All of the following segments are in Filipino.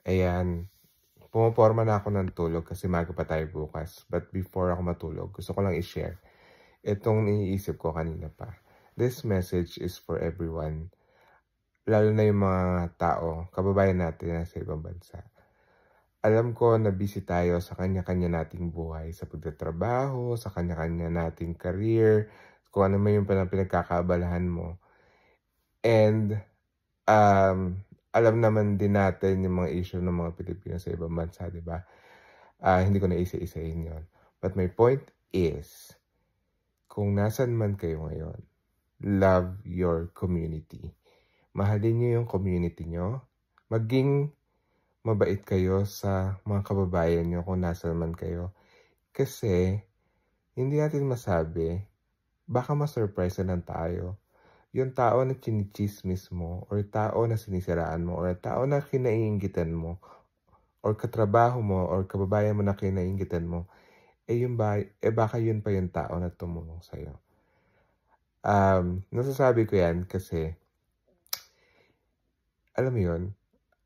Ayan, pumoporma na ako ng tulog kasi maaga pa tayo bukas. But before ako matulog, gusto ko lang i-share itong iniisip ko kanina pa. This message is for everyone, lalo na yung mga tao, kababayan natin na sa ibang bansa. Alam ko na busy tayo sa kanya-kanya nating buhay, sa pagtatrabaho, sa kanya-kanya nating career, kung ano man yung pinagkakaabalahan mo. And alam naman din natin yung mga issue ng mga Pilipino sa ibang bansa, di ba? Hindi ko na isa-isahin yun. But my point is, kung nasan man kayo ngayon, love your community. Mahalin niyo yung community niyo. Maging mabait kayo sa mga kababayan niyo kung nasan man kayo. Kasi, hindi natin masabi, baka ma-surprise na lang tayo. Yung tao na chinichismis mo, or tao na sinisiraan mo, or tao na kinaiinggitan mo, or katrabaho mo, or kababayan mo na kinaiinggitan mo, baka yun pa yung tao na tumulong sa'yo. Nasasabi ko yan kasi, alam mo yun,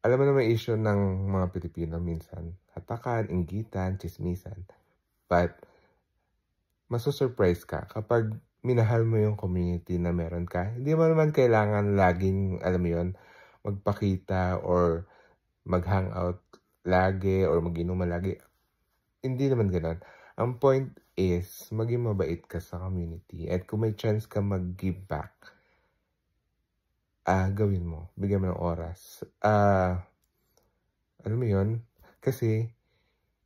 alam mo naman issue ng mga Pilipino minsan, hatakan, inggitan, chismisan, but masusurprise ka kapag minahal mo yung community na meron ka. Hindi mo naman kailangan laging, alam mo yun, magpakita or mag-hangout lagi or mag-inuman lagi. Hindi naman ganoon. Ang point is, maging mabait ka sa community. At kung may chance ka mag-give back, gawin mo. Bigyan mo ng oras. Alam mo yun? Kasi,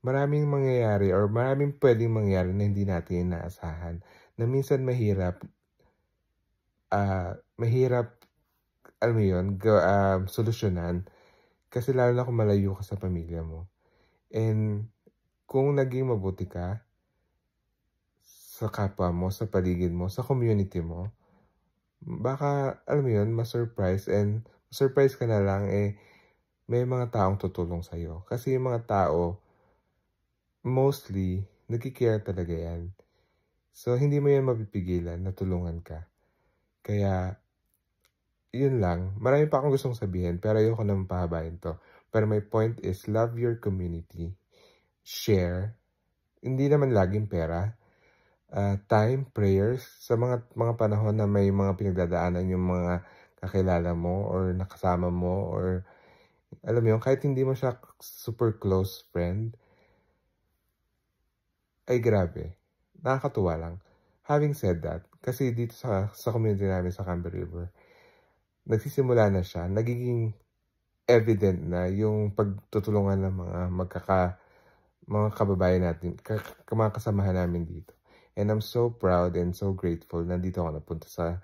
maraming mangyayari or maraming pwedeng mangyari na hindi natin inaasahan. Na minsan mahirap, alam mo yun, solusyonan. Kasi lalo na kung malayo ka sa pamilya mo. And kung naging mabuti ka sa kapwa mo, sa paligid mo, sa community mo, baka, alam mo yun, ma-surprise and surprise ka na lang, may mga taong tutulong sa'yo. Kasi yung mga tao, mostly, nagkikare talaga yan. So, hindi mo yan mapipigilan na tulungan ka. Kaya, yun lang. Marami pa akong gustong sabihin, pero ayoko na mapahabain to. Pero my point is, love your community. Share. Hindi naman laging pera. Time, prayers. Sa mga panahon na may mga pinagdadaanan yung mga kakilala mo or nakasama mo or alam mo yun, kahit hindi mo siya super close friend, ay grabe. Nakakatuwa lang. Having said that, kasi dito sa community namin sa Camber River, nagsisimula na siya, nagiging evident na yung pagtutulungan ng mga kababayan natin, mga kasamahan namin dito. And I'm so proud and so grateful na dito ako napunta sa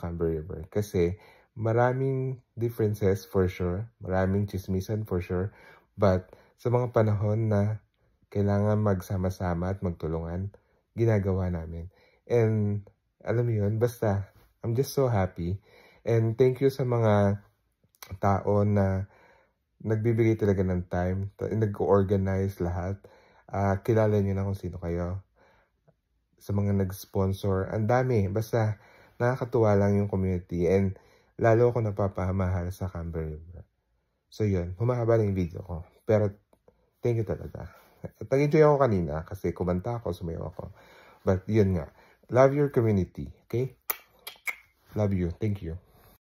Camber River. Kasi maraming differences for sure, maraming chismisan for sure, but sa mga panahon na kailangan magsama-sama at magtulungan, ginagawa namin. And alam mo yun, basta I'm just so happy. And thank you sa mga tao na nagbibigay talaga ng time, nag-organize lahat. Kilala niyo na kung sino kayo. Sa mga nag-sponsor, ang dami. Basta nakakatuwa lang yung community and lalo ako napapamahal sa Camber River. So yun, humahaba na yung video ko. Pero thank you talaga. At nag-enjoy ako kanina kasi kumanta ako, sumayaw ako. But yun nga, love your community, okay? Love you. Thank you.